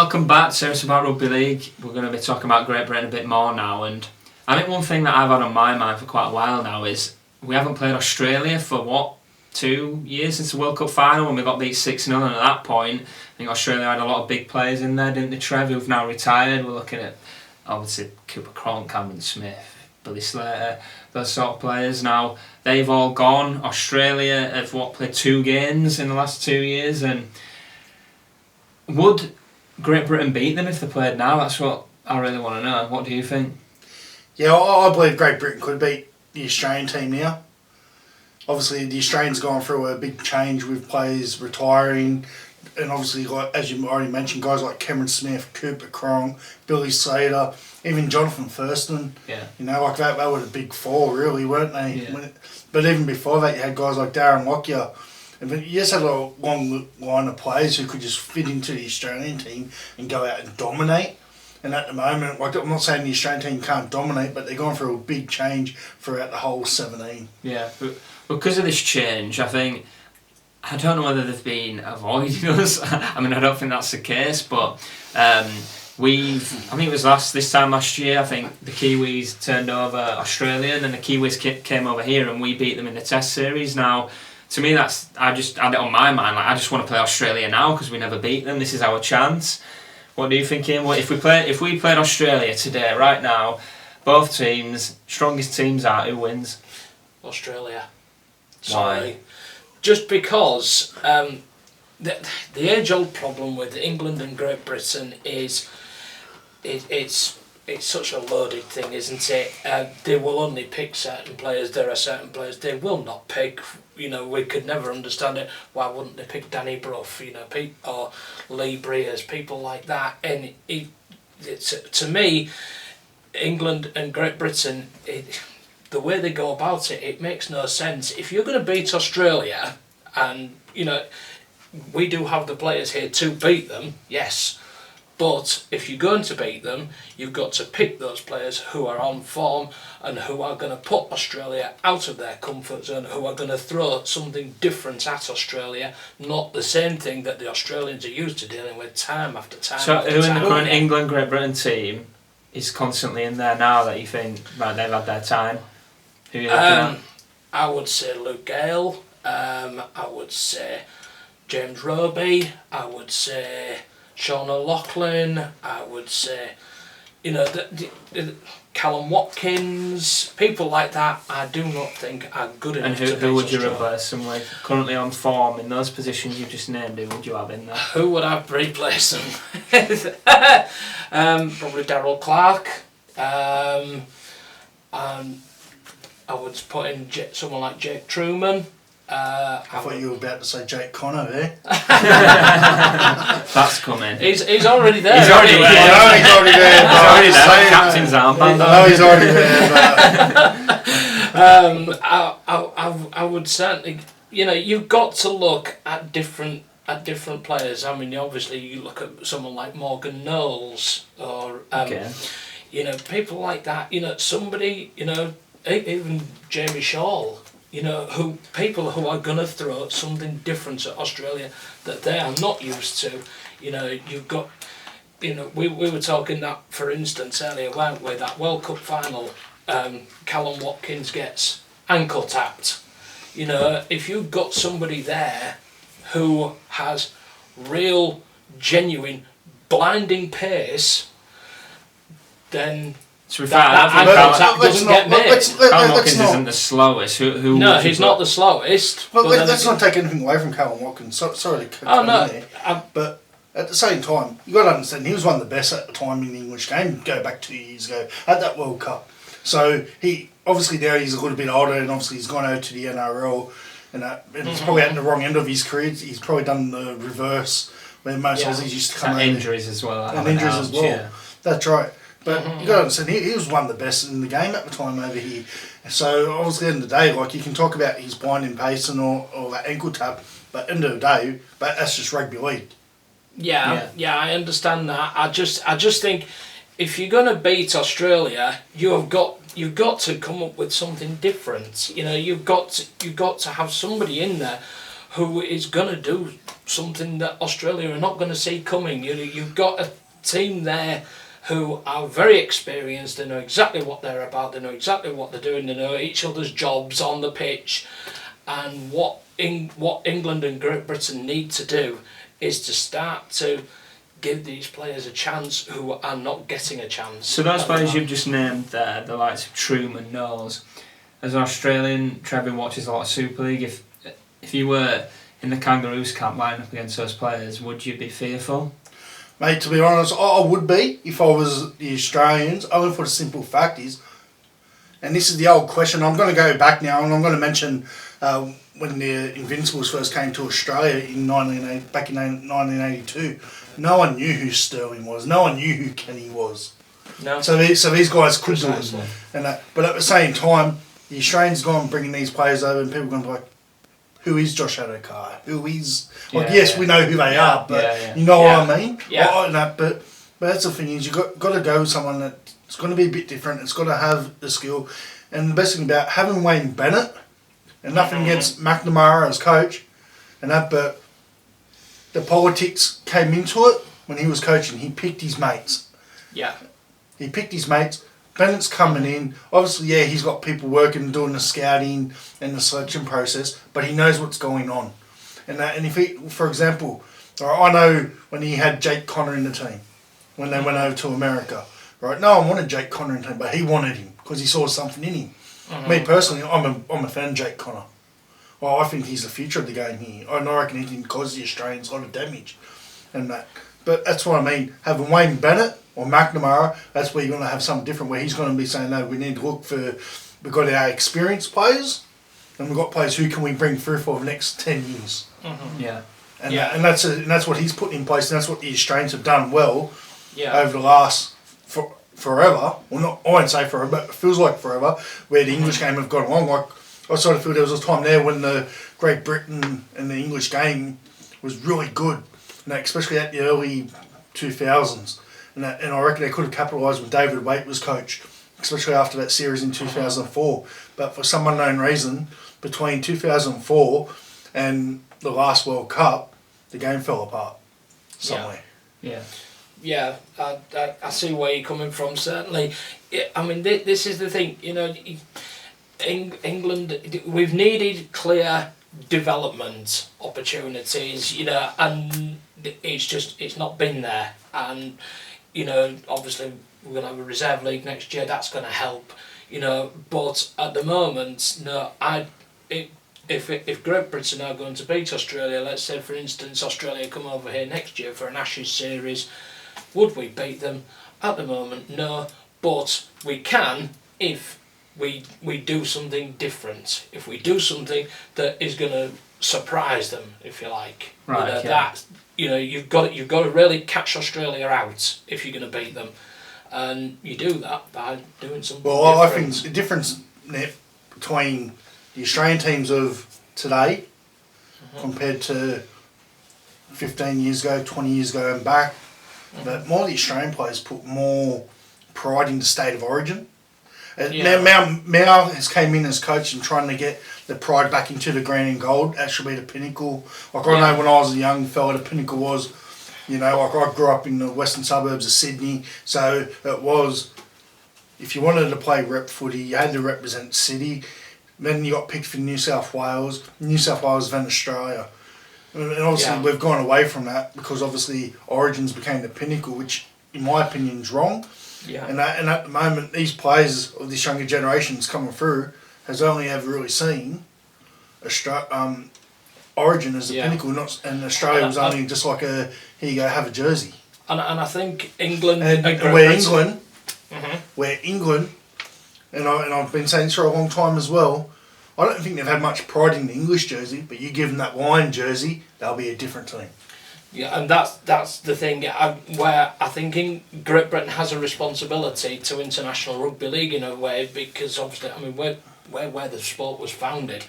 welcome back to It's About Rugby League. We're going to be talking about Great Britain a bit more now, and I think one thing that I've had on my mind for quite a while now is we haven't played Australia for 2 years since the World Cup final when we got beat 6-0, and at that point I think Australia had a lot of big players in there, didn't they, Trev, who've now retired. We're looking at obviously Cooper Cronk, Cameron Smith, Billy Slater, those sort of players. Now they've all gone. Australia have played 2 games in the last 2 years, and would Great Britain beat them if they played now? That's what I really want to know. What do you think? Yeah, I believe Great Britain could beat the Australian team now. Obviously, the Australians gone through a big change with players retiring, and obviously, like as you already mentioned, guys like Cameron Smith, Cooper Cronk, Billy Slater, even Jonathan Thurston. Yeah. You know, like that, they were the big four, really, weren't they? Yeah. But even before that, you had guys like Darren Lockyer. And you just had a long line of players who could just fit into the Australian team and go out and dominate. And at the moment, like, I'm not saying the Australian team can't dominate, but they're going through a big change throughout the whole 17. Yeah, but because of this change, I don't know whether they've been avoiding us. I mean, I don't think that's the case, but I think it was this time last year, I think the Kiwis turned over Australia, and then the Kiwis came over here and we beat them in the Test series. Now, to me, I just had it on my mind, like I just want to play Australia now because we never beat them. This is our chance. What do you think, Ian? If we played Australia today, right now, both teams, strongest teams are, who wins? Australia. Why? Sorry. Just because the age-old problem with England and Great Britain is it's such a loaded thing, isn't it? They will only pick certain players. There are certain players they will not pick. You know, we could never understand it. Why wouldn't they pick Danny Brough, or Lee Breers, people like that? And to me, England and Great Britain, the way they go about it, it makes no sense. If you're going to beat Australia, and we do have the players here to beat them, yes. But if you're going to beat them, you've got to pick those players who are on form and who are going to put Australia out of their comfort zone, who are going to throw something different at Australia, not the same thing that the Australians are used to dealing with time after time. So after who time. in the current England-Great Britain team is constantly in there now that you think they've had their time? Who are you looking at? I would say Luke Gale. I would say James Roby. I would say Sean O'Loughlin. I would say, the Callum Watkins, people like that. I do not think are good enough. And who would you replace them with? Currently on form in those positions you just named, who would you have in there? Who would I replace them? Probably Darryl Clark. I would put in someone like Jake Truman. I thought you were about to say Jake Connor there. That's coming. He's already there. He's already there. He's already there. He's already there. Captain's armband. No, he's already there. I would certainly. You've got to look at different players. I mean, obviously, you look at someone like Morgan Knowles or people like that. Somebody. Even Jamie Shaw. People who are going to throw something different at Australia that they are not used to. You've got, we were talking that, for instance, earlier, weren't we, that World Cup final, Callum Watkins gets ankle tapped. If you've got somebody there who has real, genuine, blinding pace, then To be fair, I that doesn't get made. Callum Watkins isn't the slowest. Who no, he's not the slowest. Well, let's not take anything away from Callum Watkins. Sorry to cut there. But at the same time, you've got to understand, he was one of the best at the time in the English game, go back 2 years ago, at that World Cup. So he, obviously now he's a little bit older, and obviously he's gone over to the NRL, and it's probably at the wrong end of his career. He's probably done the reverse, where most Aussies used to come over. Injuries as well. And injuries as well. Yeah. That's right. But you got to understand, he was one of the best in the game at the time over here. So obviously, at the end of the day, like, you can talk about his blinding pace and or that ankle tap, but at the end of the day, that's just rugby league. Yeah, I understand that. I just think if you're going to beat Australia, you've got to come up with something different. You've got to have somebody in there who is going to do something that Australia are not going to see coming. You've got a team there who are very experienced. They know exactly what they're about. They know exactly what they're doing. They know each other's jobs on the pitch. And what England and Great Britain need to do is to start to give these players a chance who are not getting a chance. So those players you've just named there, the likes of Truman, Knowles, as an Australian, Trevor watches a lot of Super League. If you were in the Kangaroos camp lining up against those players, would you be fearful? Mate, to be honest, I would be if I was the Australians, only for the simple fact is, and this is the old question, I'm going to go back now and I'm going to mention when the Invincibles first came to Australia back in 1982, no one knew who Sterling was, no one knew who Kenny was. No. So these guys could do it. But at the same time, the Australians gone bringing these players over and people are going to be like, who is Josh Adokar? Who is... Like, yes, we know who they are, but you know what I mean? Yeah. But that's the thing is you've got to go with someone that's going to be a bit different. It's got to have the skill. And the best thing about having Wayne Bennett, and nothing against McNamara as coach, but the politics came into it when he was coaching. He picked his mates. Yeah. He picked his mates. Bennett's coming in. Obviously, he's got people working, doing the scouting and the selection process, but he knows what's going on. And if he, for example, I know when he had Jake Connor in the team, when they went over to America, right? No one wanted Jake Connor in the team, but he wanted him because he saw something in him. Mm-hmm. Me personally, I'm a fan of Jake Connor. Well, I think he's the future of the game here. I reckon he can cause the Australians a lot of damage, and that. But that's what I mean. Having Wayne Bennett or McNamara, that's where you're going to have something different. Where he's going to be saying, no, we need to look for. We've got our experienced players, and we've got players who can we bring through for the next 10 years. Mm-hmm. Yeah. And that's what he's put in place, and that's what the Australians have done well over the last forever. Well, not I won't say forever, but it feels like forever. Where the English game have gone along. Like I sort of feel there was a time there when the Great Britain and the English game was really good, especially at the early 2000s. And I reckon they could have capitalised when David Waite was coach, especially after that series in 2004. But for some unknown reason, between 2004 and the last World Cup, the game fell apart somewhere. Yeah, I see where you're coming from, certainly. I mean, this is the thing, England, we've needed clear development opportunities, and it's not been there. And, obviously we're going to have a reserve league next year, that's going to help, but at the moment, no, if Great Britain are going to beat Australia, let's say for instance Australia come over here next year for an Ashes series, would we beat them? At the moment, no, but we can if we do something different. If we do something that is going to surprise them, if you like. Right. You've got to really catch Australia out if you're going to beat them, and you do that by doing something. Well, different. I think the difference between the Australian teams of today compared to 15 years ago, 20 years ago and back, but more the Australian players put more pride in the state of origin. Now Mao has came in as coach and trying to get the pride back into the green and gold. That should be the pinnacle. Like I know when I was a young fella, the pinnacle was, like I grew up in the western suburbs of Sydney, so it was, if you wanted to play rep footy, you had to represent the city. Then you got picked for New South Wales, then Australia. And obviously we've gone away from that because obviously Origins became the pinnacle, which in my opinion is wrong. Yeah. And at the moment, these players of this younger generations coming through has only ever really seen Origin as the pinnacle, and Australia was only just like here you go, have a jersey. And I think England where England, and I've been saying this for a long time as well, I don't think they've had much pride in the English jersey, but you give them that wine jersey, they'll be a different team. Yeah, and that's the thing where I think Great Britain has a responsibility to International Rugby League in a way, because obviously, I mean, where the sport was founded,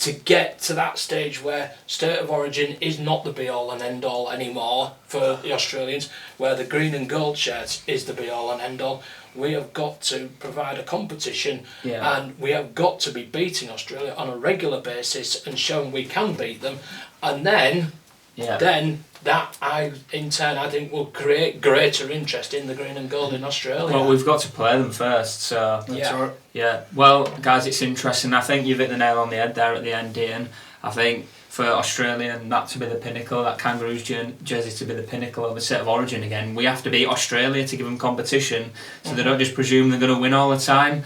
to get to that stage where state of origin is not the be all and end all anymore for the Australians, where the green and gold shirts is the be all and end all, we have got to provide a competition, and we have got to be beating Australia on a regular basis and showing we can beat them, and then that in turn I think will create greater interest in the green and gold in Australia. Well, we've got to play them first, so That's right. yeah. Well, guys, it's interesting. I think you've hit the nail on the head there at the end, Ian. I think for Australia and that to be the pinnacle, that Kangaroos jersey to be the pinnacle of a set of origin again, we have to beat Australia to give them competition, so they don't just presume they're going to win all the time.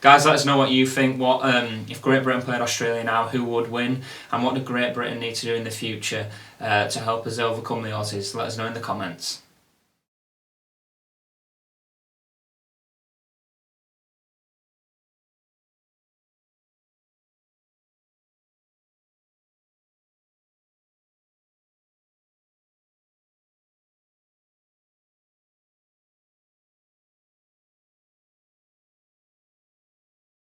Guys, let us know what you think. What if Great Britain played Australia now, who would win? And what do Great Britain need to do in the future to help us overcome the Aussies? Let us know in the comments.